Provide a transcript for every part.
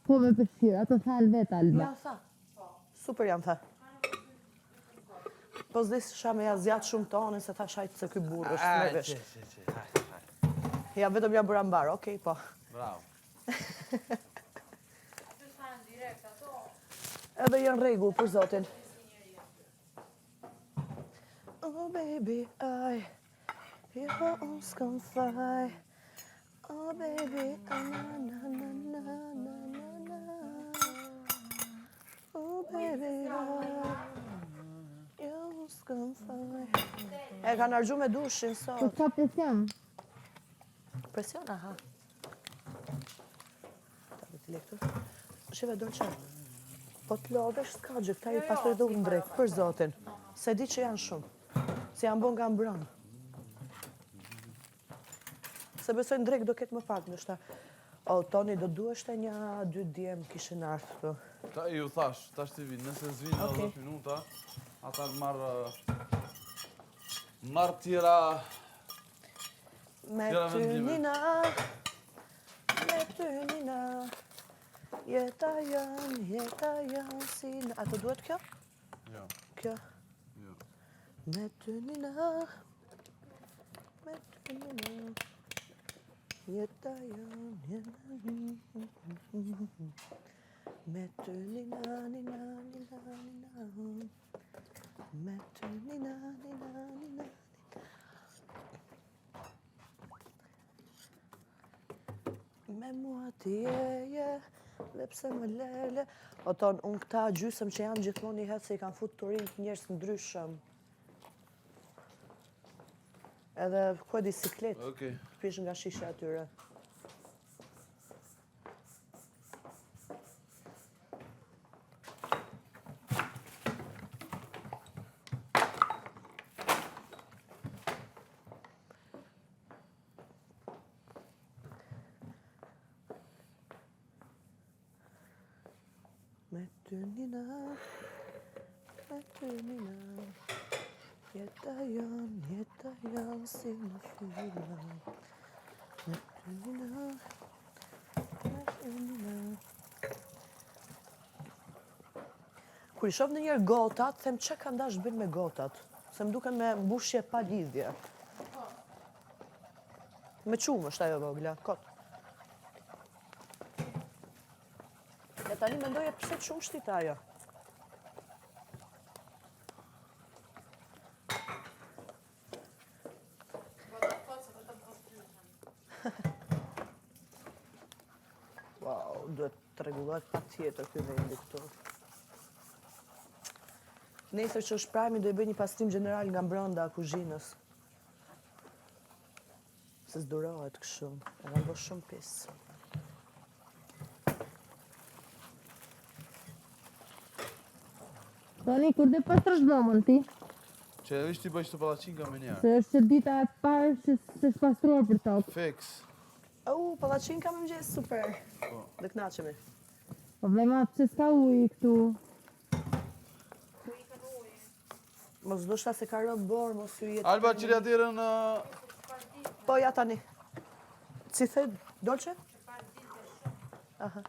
Po me përshirë, ato thalë vetë Alba. Ja, tha. Super jam, tha. Po s'di sha me ja zjatë shumë tonin, se tha shajtë se ky burrë është me vesh. Ja, vetëm ja bëra mbar, okej, po. Bravo. Edhe janë rregull, për zotin. Oh baby, jo, unë s'kam faj. Oh baby, na na na na na na na. Oh baby, jo, unë s'kam faj. E kanë argju me dushin Po sot. ka presion? Presion, aha. Ta me t'i lektu. Shive do që. Po t'lodhesh s'ka gjë, këta i pasur edhe unë drejt, për zotin. Se di që janë shumë. Se janë bon nga mbrëmë. Se besoj në drejt do ketë më pak, nështë ta. O, Toni, do dueshte një 2 djemë kishin ardhë këtu. Ta ju thash, tash t'i vinë, nëse s'vinë në 10 minuta, ata marrë tjera... Me Tjera ty vendime. nina, me ty nina, jeta janë si... A të duhet kjo? Jo, Kjo? jo. Me ty nina, jeta janë... Me ty nina, nina, nina, nina, me ty nina, nina, nina. Me mua ti je, dhe pse më lele. O tonë, unë këta gjysëm që janë gjithmonë një hetë se i kanë fut të rinjë njerës ndryshëm. Edhe ku e di siklet, Okej. pish nga shishe atyre. Me ty nina, jeta janë si në fylla. Me ty nina, Kur i shoh në njerë gotat, them që ka ndash bën me gotat. Se më duken me mbushje pa lidhje. Me qumë është ajo vogla, kot. E tani mendoje pse qumë shtita ajo. Wow, duhet të rregullohet pa tjetër ky vendi këtu. Nesër që është prajmi do i bëj një pastrim gjeneral nga brenda kuzhinës. Se s'durohet kështu, edhe bo shumë pis. Toni, kur dhe pastrësh dhomën ti? Që e ishtë t'i bëjsh të palacinka me njerë. Se është dita e parë që s'është pastruar për tokë. Fix. Palacinka më mëgjes, super. Dhe knaqemi. Problema pse s'ka ujë këtu. Mos do shta se ka rënë borë, mos ju jetë... Alba, qëri atyren... Po, ja tani. Si the, Dolce? Aha.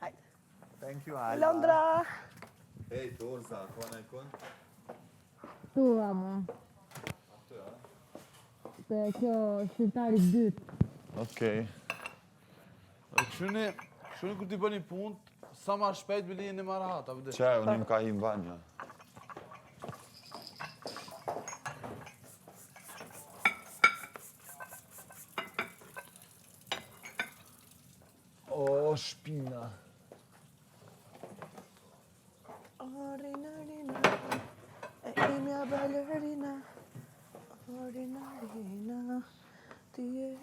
Hajde. Thank you, Alba. Londra! Hej, Torza, kona e kon? Tu, ama. Se kjo shqiptari dytë. Okej. Këshuni kur t'i bëni punë, sa ma shpejt bëli e një marahat, a vëde? Qaj, unë im ka im banja. O, shpina. Rina, e imja balerina. Rina, ti e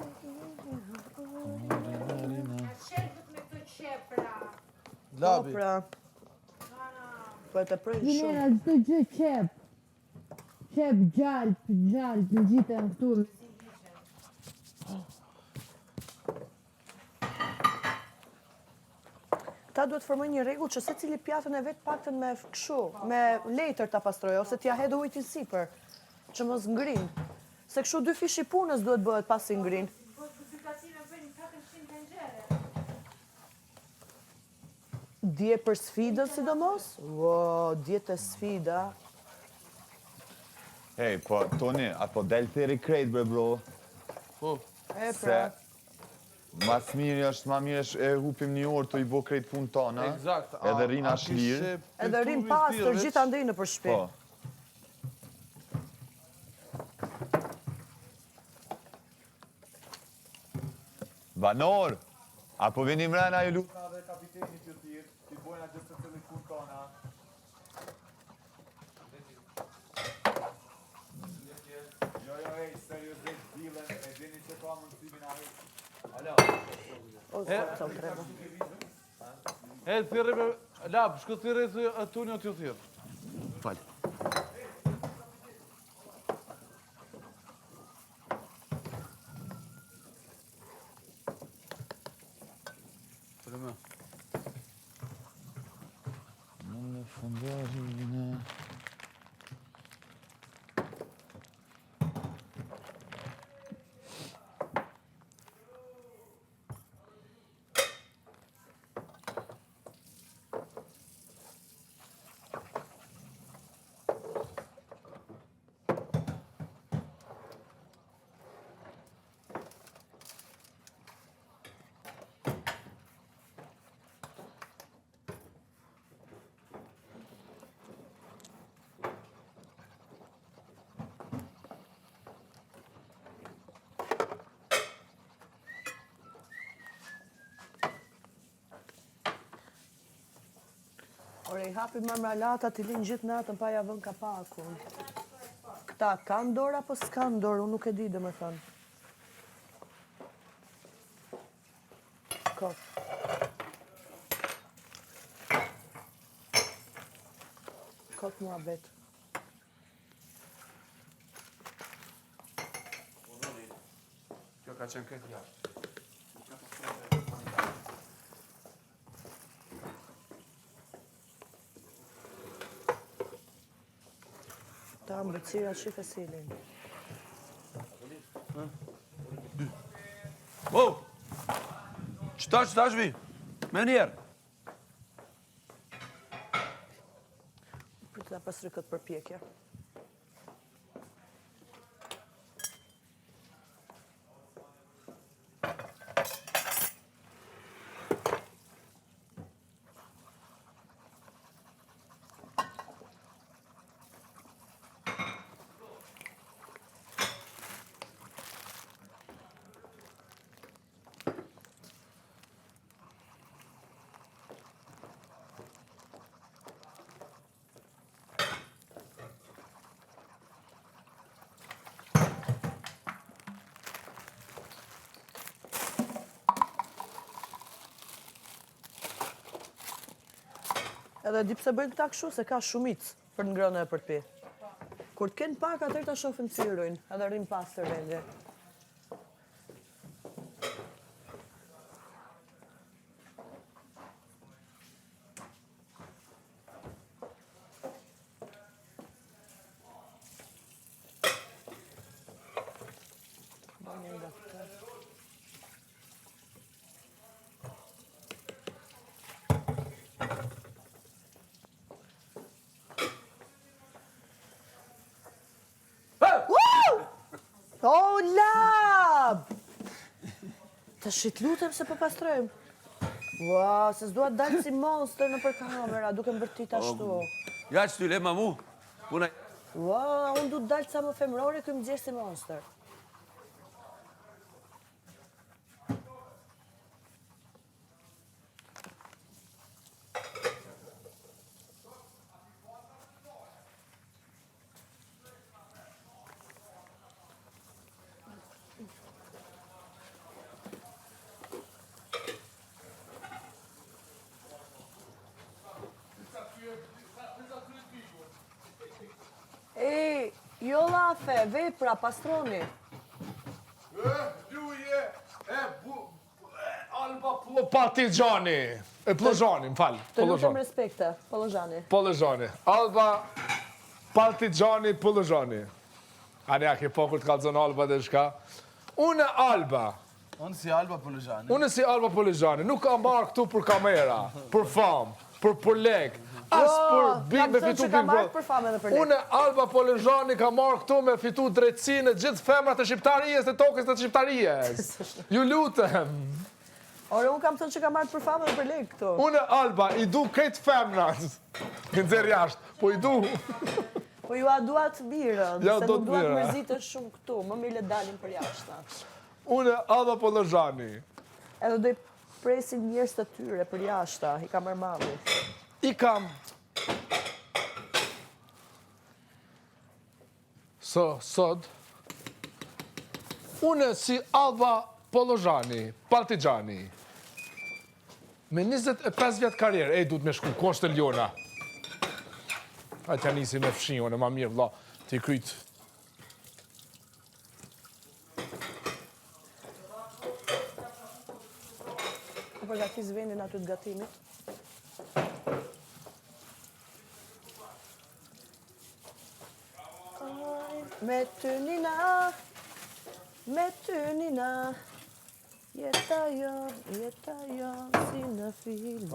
Labi. pra. Po e të prejnë shumë. Gjinera, çdo gjë qep. Qep, gjalp, në gjitën këtu. ata duhet formojnë një rregull që secili pjatën e vet paktën me kështu, me letër ta pastrojë ose t'ja hedhë ujin sipër, që mos ngrin. Se kështu dy fishi punës duhet bëhet pasi ngrin. Dje për sfidën sidomos? Wow, djetë e sfida. Hej, po, Toni, apo del theri krejt, bre, bro. Po, E Se pra, mas mirë është, ma mirë është e hupim një orë të i bo krejt punë tona. eksakt. Edhe rinë ashtë lirë. edhe rim pastër gjithandej në për shtëpi. Po. Banor, apo vini mrena ju luka dhe kapiteni që tjirë, t'i bojna gjithë të cilë punë tona. Jo, ej, seriosisht, dilën, e dini që ka mundësimin a hejtë. Alo. O, sa u treba. E, thirë me... Lab, shko thirë e Toni o t'ju thirë. Falë. Përme. Në fundarinë. Ore, i hapi marmalatat, i linë gjithë natën pa ja vën kapakun. Këta kanë dorë apo s'kanë dorë, unë nuk e di dhe me thënë. Kop. Kop mua vetë. Kjo ka qenë këtë jashtë. Ta mbëtsira shife silin. Wow! Qëta shvi? Me njerë. Për të da pasrë këtë përpjekja. Edhe di pse bëjnë këta kështu, se ka shumicë për të ngrënë e për pi. Kur të kenë pak, atër të shofën si rujnë, edhe rrinë pastër vendi. Bajnë nga këta. O, lab! Të shit lutem se përpastrojmë. Ua, se s'duat dalë si monster në për kamera, duke më bërtit ashtu. Ja që ty le ma mu. Puna... Ua, unë du të dalë sa më femrori, këmë gjesë si monster. E, jo lafe, vepra, pastroni. Luje, alba po partigiani. E Pollozhani, m'fal. Të lutem respekte, Pollozhani. Pollozhani. Alba Partigiani Pollozhani. A ne a ke po kur të kalzon Alba dhe shka? Unë Alba. Unë si Alba Pollozhani. Unë si Alba Pollozhani. Nuk kam marrë këtu për kamera, për famë, për lek. As për bim me fitu Big Brother. Unë Alba Pollozhani ka marrë këtu me fitu drejtësinë e gjithë femrat të shqiptarijës dhe tokës të shqiptarijës. Ju lutem. Ore, unë kam thënë që ka marrë për famë dhe për lek këtu. Unë Alba i du këtë femrat. Në nxerë jashtë, po i du. Po ju a duat mirën, Ja, se do nuk të duat mira. mërzitën shumë këtu, më mirë le dalim për jashtë. Unë Alba Pollozhani. Edhe do i presin njerëz të tyre për jashtë, i ka marrë malli. I kam. Sot. Unë si Alba Pollozhani, Partigiani. Me 25 vjetë karierë, du të me shku, koshtë Ljona. A t'ja nisi me fshion, e ma mirë, vla, t'i kryt. Po përgatis vendin aty të gatimit. Me ty nina, jeta jon, si në film.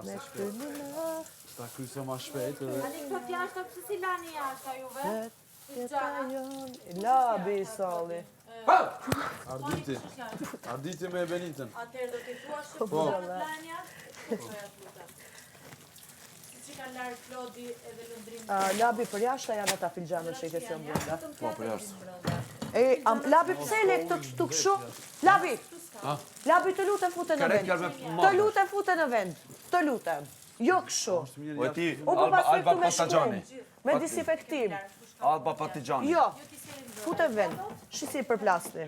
Me ty nina, Ta kryse ma shpejt edhe... Ani këto jashtë, pëse si lani jashtë, juve? jeta jon, labi i solli. Arditi me Benitën. Atëherë do t'i thua që po lanja, po ja t'lutem. Si që ka larë Klodi edhe lëndrim. Labi për jashtë janë ata filxhanët që i kësë brenda. Po, për jashtë. Labi pse le këtë kështu? Labi! Labi të lutem fute në vend. Të lutem fute në vend. Të lutem. Jo kështu. O e ti, Unë po pasoj Alba këtu me Partigiani. shkrim. Me disinfektim. Alba Partigiani. Jo. Fute në vend. Shisi për plasni.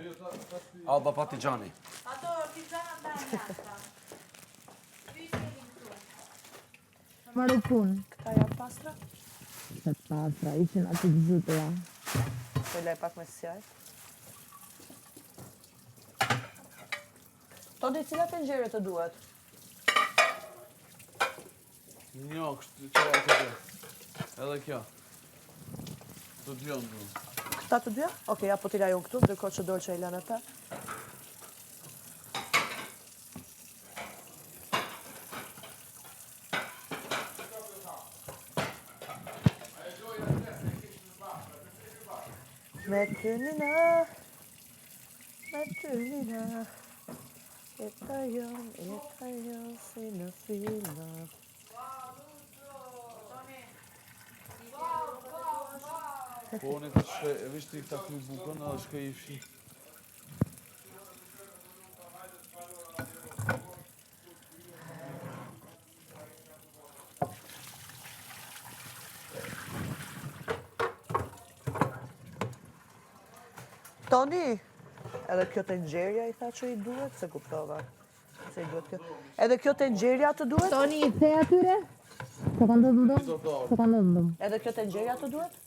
Alba Partigiani. Ato filxana ndajnë jashtë. Marru punë. Këta janë pastra? Se pasra, ishin aty të zutëra. Se lej pak me sjaj. Toni, cilat e nxjerë të duhet? Njo, kështë që atë të. Edhe kjo. Të djonë du. Këta të dyja? Oke, ja po t'i lajon këtu, ndërkohë që dorë që i lanë ata. Me ty nina, jeta jon si në filma. Po, unë të shkë, e vishti këta kry bukën, edhe shkë i fshi. Toni, edhe kjo të nxerja i tha që i duhet, se kuptova. Se i duhet kjo. Edhe kjo të nxerja të duhet? Toni, i kthej atyre? Se ka ndodhë ndom? Se ka ndodhë ndom? Edhe kjo të nxerja të duhet?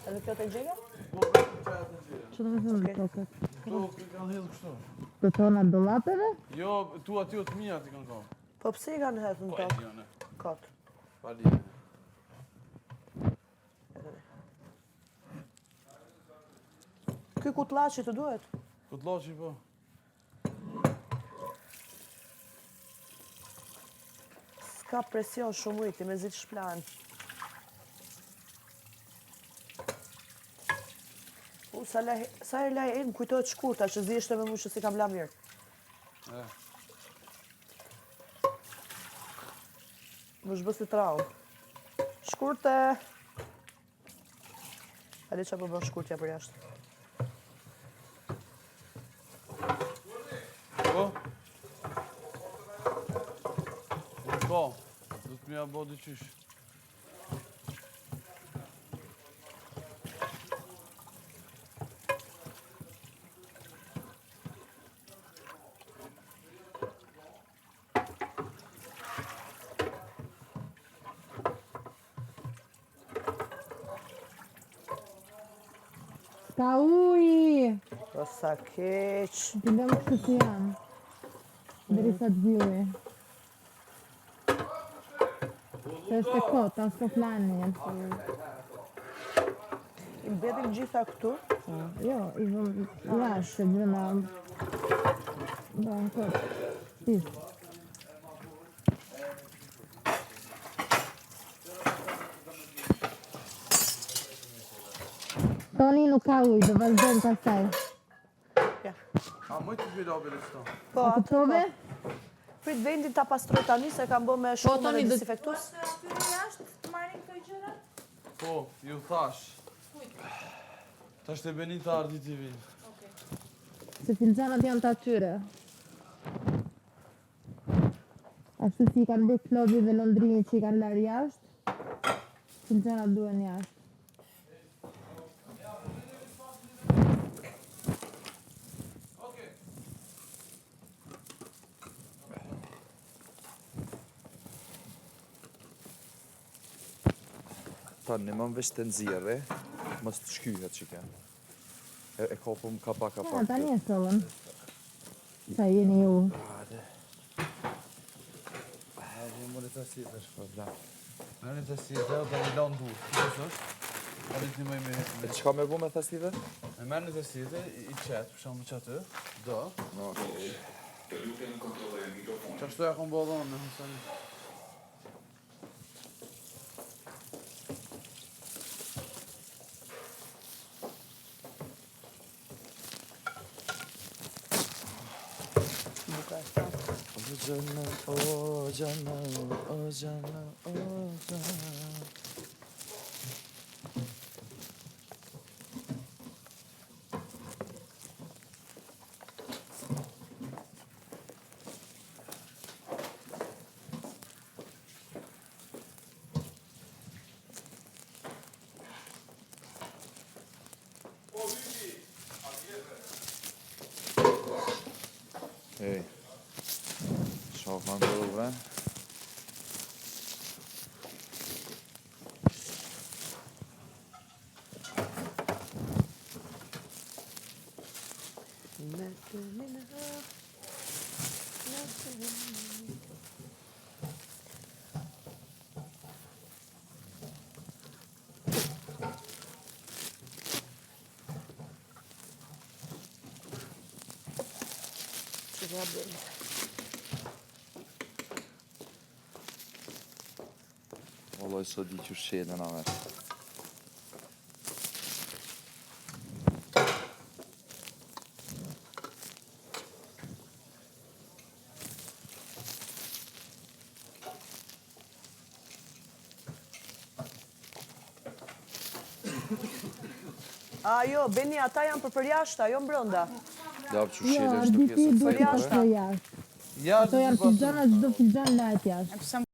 Edhe kjo të nxerja? Që do me thëmë në tokët? Këto kanë hedhë kështu. Të tona dollapeve? Jo, tu aty o të mija ti kanë kohë. Po pse i kanë hedhë në tokë? Jone. Kot. Pali. Ky kutllaçi të duhet? Këtë loqi po. S'ka presion shumë ujti, me zit shplan. Sa e laj e më kujtojtë shkurta, që zishte me mu që si kam la mirë. Më shbësi traumë. Shkurte! Ali që po bën shkurtja për jashtë. Po? Po, do të mja bo dyqysh. Ka uji! Po sa keq. Të lëmë kështu si janë. derisa të zhjulli. Se është e kot, as po flani. I mbedhim gjitha këtu. Jo, i vëm jashtë, brenda. Ba, në kot. Pis. Toni nuk ka ujë, do vazhdojmë pastaj. A moj të bërë abele qëta? Po, A atë kuptove? prit vendin ta pastroj tani se kam bë me shumë tani dhe do- desinfektus. Ose aty jashtë të marrin këto gjëra? Po, ju thash. Tash të benin të ardi t'i vinë. Se filxanat janë të atyre. Ashtu si i kanë bërë Klodi dhe Londrini që i kanë larë jashtë, filxanat duhen jashtë. Tani më veç të nxjerrë, mos të shkyhet që ke. E kopëm kapa. Ja, tani e sollën. Sa jeni ju. Mërë të si të shkë. Mërë të si të dhe një lanë du. Kësë është? Arit një mëj me... E çka me bu me thastive? E mërë të si të i qetë, për shumë që aty. Do. Që ashtu ja kom bo dhonë në hësani. O gjana. Hey. Şofman dolu bre. Vallahi sot di që shedën a vetë. A jo, Beni, ata janë për jashtë, jo mbrënda. Dapë që Jo, shedën shtë arditi pjesë të duhet fejtë. të shkoj jashtë. Ja, Ato janë filxana, çdo filxan lahet jashtë.